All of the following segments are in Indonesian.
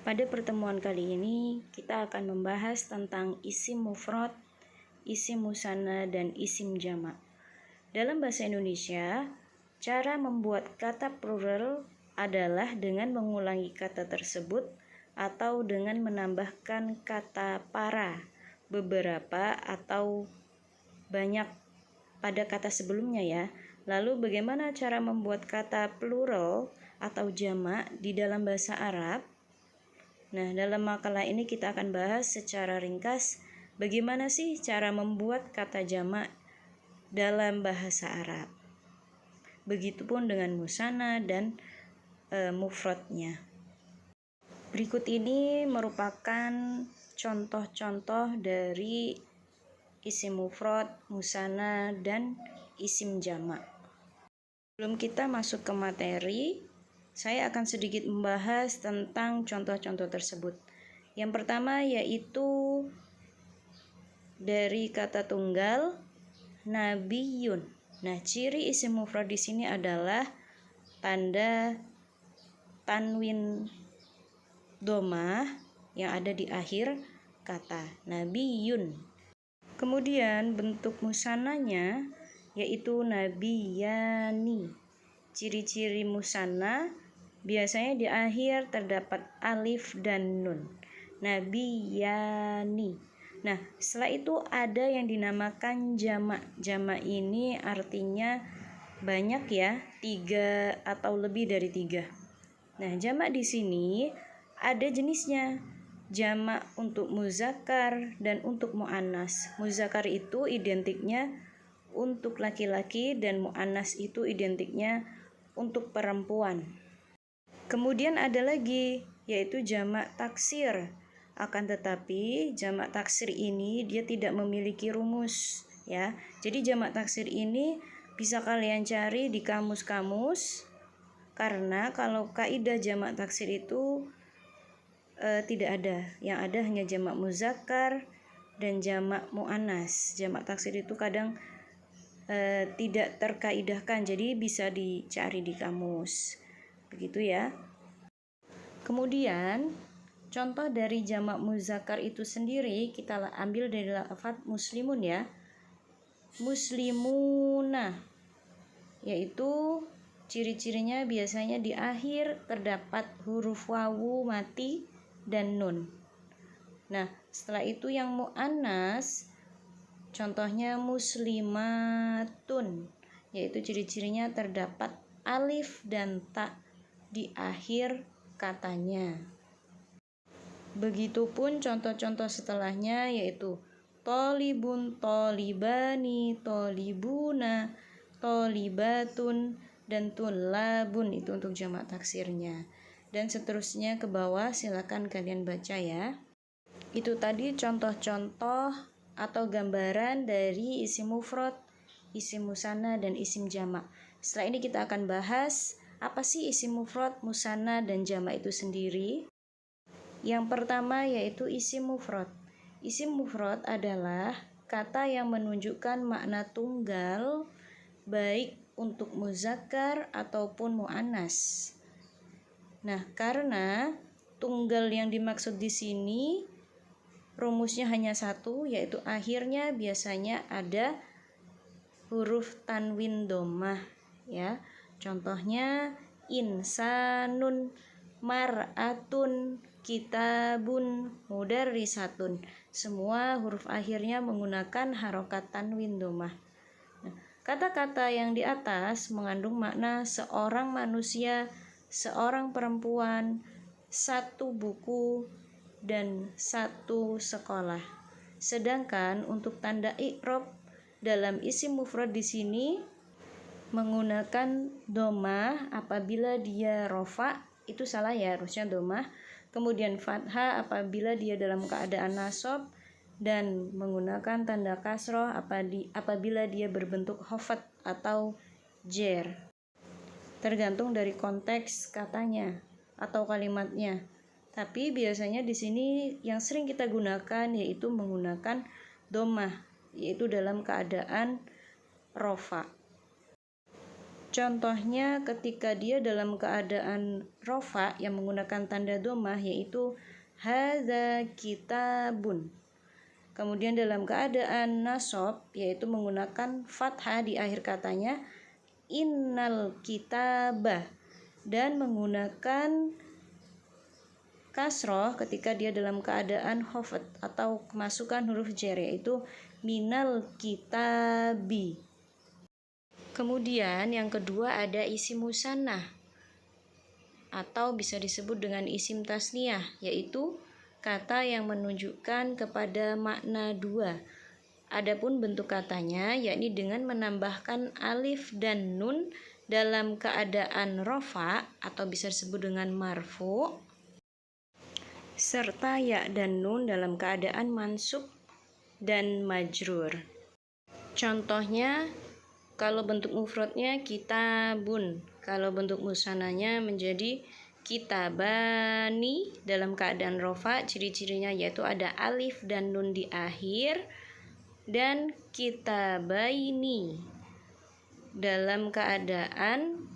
Pada pertemuan kali ini kita akan membahas tentang isim mufrad, isim musanna, dan isim jamak. Dalam bahasa Indonesia, cara membuat kata plural adalah dengan mengulangi kata tersebut atau dengan menambahkan kata para, beberapa, atau banyak pada kata sebelumnya ya. Lalu bagaimana cara membuat kata plural atau jamak di dalam bahasa Arab? Nah, dalam makalah ini kita akan bahas secara ringkas bagaimana sih cara membuat kata jamak dalam bahasa Arab. Begitupun dengan musanna dan mufradnya. Berikut ini merupakan contoh-contoh dari isim mufrad, musanna, dan isim jamak. Sebelum kita masuk ke materi, saya akan sedikit membahas tentang contoh-contoh tersebut. Yang pertama yaitu dari kata tunggal nabiyun. Nah, ciri isim mufrad di sini adalah tanda tanwin domah yang ada di akhir kata nabiyun. Kemudian bentuk musannanya yaitu nabiyani. Ciri-ciri musanna biasanya di akhir terdapat alif dan nun. Nabiyani. Nah, setelah itu ada yang dinamakan jamak. Jamak ini artinya banyak ya, 3 atau lebih dari 3. Nah, jamak di sini ada jenisnya. Jamak untuk muzakkar dan untuk muannas. Muzakkar itu identiknya untuk laki-laki dan muannas itu identiknya untuk perempuan. Kemudian ada lagi yaitu jamak taksir. Akan tetapi jamak taksir ini dia tidak memiliki rumus ya. Jadi jamak taksir ini bisa kalian cari di kamus-kamus, karena kalau kaidah jamak taksir itu tidak ada. Yang ada hanya jamak muzakkar dan jamak muannas. Jamak taksir itu kadang tidak terkaidahkan, jadi bisa dicari di kamus. Begitu ya. Kemudian contoh dari jamak muzakkar itu sendiri kita ambil dari lafaz muslimun ya. Muslimuna, yaitu ciri-cirinya biasanya di akhir terdapat huruf wawu mati dan nun. Nah, setelah itu yang muannas contohnya muslimatun, yaitu ciri-cirinya terdapat alif dan ta di akhir katanya. Begitupun contoh-contoh setelahnya yaitu tolibun, tolibani, tolibuna, tolibatun, dan tulabun, itu untuk jamak taksirnya. Dan seterusnya ke bawah, silakan kalian baca ya. Itu tadi contoh-contoh atau gambaran dari isim mufrad, isim musanna, dan isim jamak. Setelah ini kita akan bahas apa sih isim mufrad, musanna, dan jamak itu sendiri. Yang pertama yaitu isim mufrad. Isim mufrad adalah kata yang menunjukkan makna tunggal baik untuk muzakkar ataupun muannas. Nah, karena tunggal yang dimaksud di sini rumusnya hanya satu, yaitu akhirnya biasanya ada huruf tanwin domah ya. Contohnya insanun, mar'atun, kitabun, mudarrisatun. Semua huruf akhirnya menggunakan harokat tanwin domah. Nah, kata-kata yang di atas mengandung makna seorang manusia, seorang perempuan, satu buku, dan satu sekolah. Sedangkan untuk tanda i'rab dalam isim mufrad di sini menggunakan domah apabila dia rofa, itu salah ya, harusnya domah. Kemudian fathah apabila dia dalam keadaan nasab, dan menggunakan tanda kasroh apabila dia berbentuk khafat atau jer. Tergantung dari konteks katanya atau kalimatnya. Tapi biasanya di sini yang sering kita gunakan yaitu menggunakan domah, yaitu dalam keadaan rofa. Contohnya ketika dia dalam keadaan rofa yang menggunakan tanda dhammah, yaitu hadza kitabun. Kemudian dalam keadaan nasab, yaitu menggunakan fathah di akhir katanya, innal kitabah. Dan menggunakan kasroh ketika dia dalam keadaan khafat atau kemasukan huruf jar, yaitu minal kitabi. Kemudian yang kedua ada isim musannah atau bisa disebut dengan isim tasniyah, yaitu kata yang menunjukkan kepada makna dua. Adapun bentuk katanya yakni dengan menambahkan alif dan nun dalam keadaan rofa atau bisa disebut dengan marfu, serta ya dan nun dalam keadaan mansub dan majrur. Contohnya, kalau bentuk mufradnya kitabun, kalau bentuk musannahnya menjadi kitabani dalam keadaan rofa, ciri-cirinya yaitu ada alif dan nun di akhir, dan kitabaini dalam keadaan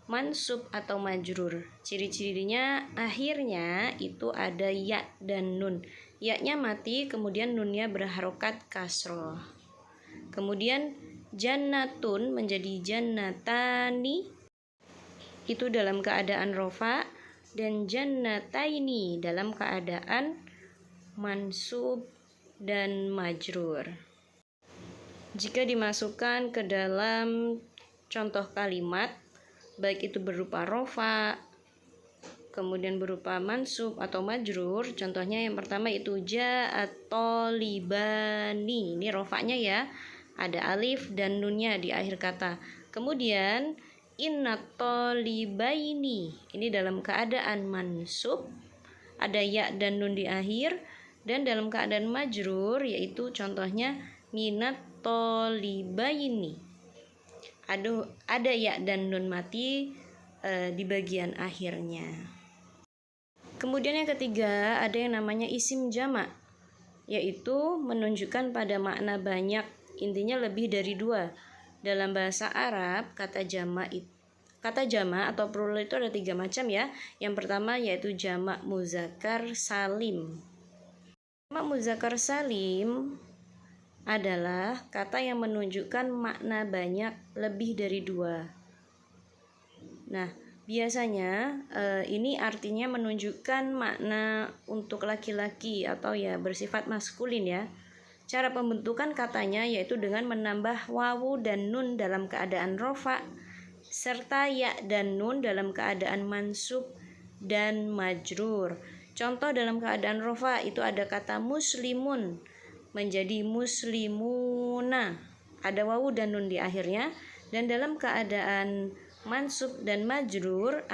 mansub atau majrur. Ciri-cirinya akhirnya itu ada ya dan nun. Ya-nya mati, kemudian nunnya berharokat kasroh. Kemudian jannatun menjadi jannatani itu dalam keadaan rofa, dan jannataini dalam keadaan mansub dan majrur. Jika dimasukkan ke dalam contoh kalimat, baik itu berupa rofa, kemudian berupa mansub atau majrur, contohnya yang pertama itu ja'at tolibani. Ini rofanya ya, ada alif dan nunnya di akhir kata. Kemudian innat tolibaini, ini dalam keadaan mansub, ada ya dan nun di akhir, dan dalam keadaan majrur yaitu contohnya minat tolibaini, ada ya dan nun mati di bagian akhirnya. Kemudian yang ketiga ada yang namanya isim jamak, yaitu menunjukkan pada makna banyak, intinya lebih dari dua. Dalam bahasa Arab kata jamak atau plural itu ada 3 macam ya. Yang pertama yaitu jamak muzakkar salim. Jamak muzakkar salim adalah kata yang menunjukkan makna banyak lebih dari 2. Nah, biasanya ini artinya menunjukkan makna untuk laki-laki atau ya bersifat maskulin ya. Cara pembentukan katanya yaitu dengan menambah wawu dan nun dalam keadaan rofa, serta ya dan nun dalam keadaan mansub dan majrur. Contoh dalam keadaan rofa itu ada kata muslimun menjadi muslimuna, ada wawu dan nun di akhirnya. Dan dalam keadaan mansub dan majrur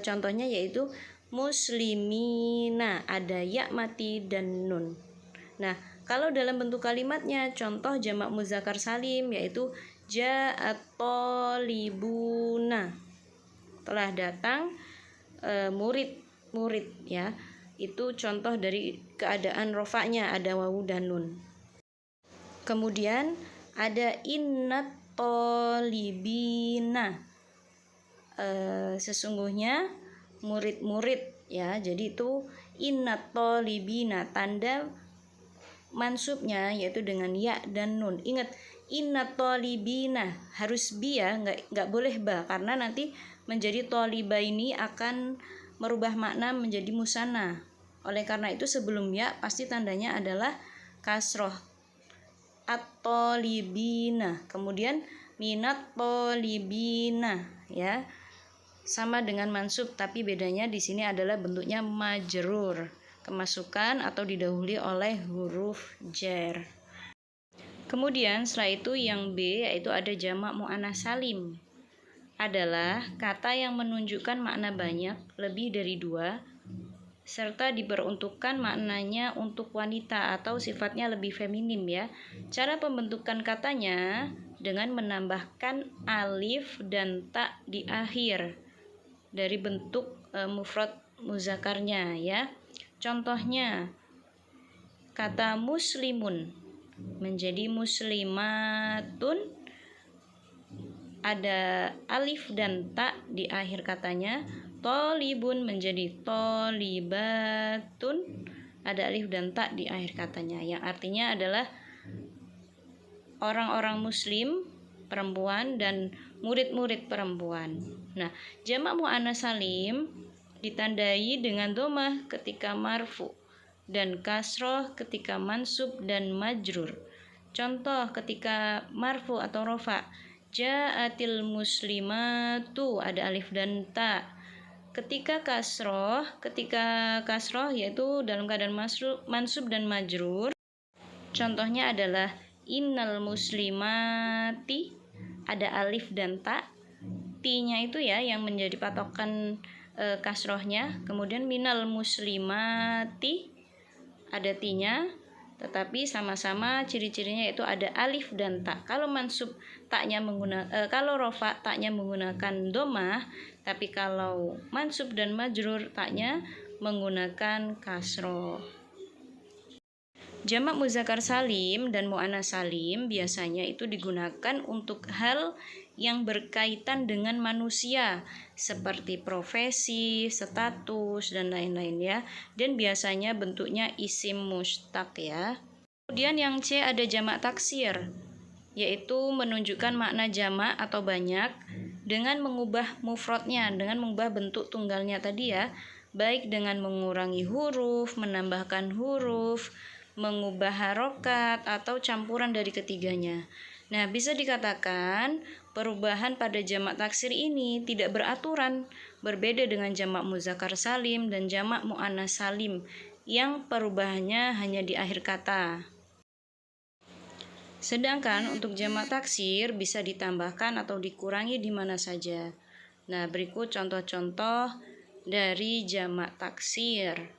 contohnya yaitu muslimina, ada ya mati dan nun. Nah, kalau dalam bentuk kalimatnya contoh jamak muzakkar salim yaitu ja'at tolibuna, telah datang murid ya. Itu contoh dari keadaan rofaknya, ada wawu dan nun. Kemudian ada innat tolibina, sesungguhnya murid-murid ya. Jadi itu innat tolibina, tanda mansubnya yaitu dengan ya dan nun. Ingat, innat tolibina harus bi ya, nggak boleh ba, karena nanti menjadi toliba ini akan merubah makna menjadi musanna. Oleh karena itu sebelum ya pasti tandanya adalah kasroh, at-tolibina, kemudian minat tolibina ya, sama dengan mansub, tapi bedanya di sini adalah bentuknya majrur, kemasukan atau didahului oleh huruf jar. Kemudian setelah itu yang B yaitu ada jamak muannats salim, adalah kata yang menunjukkan makna banyak lebih dari 2 serta diperuntukkan maknanya untuk wanita atau sifatnya lebih feminim ya. Cara pembentukan katanya dengan menambahkan alif dan ta di akhir dari bentuk mufrad muzakkarnya ya. Contohnya kata muslimun menjadi muslimatun, ada alif dan ta di akhir katanya. Tolibun menjadi tolibatun, ada alif dan ta di akhir katanya, yang artinya adalah orang-orang muslim perempuan dan murid-murid perempuan. Nah, jamak muannats salim ditandai dengan dhammah ketika marfu dan kasroh ketika mansub dan majrur. Contoh ketika marfu atau rofa, ja'atil muslimatu, ada alif dan ta. Ketika kasroh yaitu dalam keadaan mansub dan majrur, contohnya adalah innal muslimati, ada alif dan ta. Ti-nya itu ya yang menjadi patokan kasrohnya. Kemudian minal muslimati, ada ti-nya, tetapi sama-sama ciri-cirinya itu ada alif dan ta. Kalau mansub taknya kalau rofa taknya menggunakan dhammah, tapi kalau mansub dan majrur taknya menggunakan kasroh. Jamak muzakkar salim dan muannats salim biasanya itu digunakan untuk hal yang berkaitan dengan manusia seperti profesi, status, dan lain-lain ya. Dan biasanya bentuknya isim mustaq ya. Kemudian yang C ada jamak taksir, yaitu menunjukkan makna jamak atau banyak dengan mengubah mufradnya, dengan mengubah bentuk tunggalnya tadi ya, baik dengan mengurangi huruf, menambahkan huruf, mengubah harokat, atau campuran dari ketiganya. Nah, bisa dikatakan perubahan pada jamak taksir ini tidak beraturan, berbeda dengan jamak muzakkar salim dan jamak muannats salim yang perubahannya hanya di akhir kata. Sedangkan untuk jamak taksir bisa ditambahkan atau dikurangi di mana saja. Nah, berikut contoh-contoh dari jamak taksir.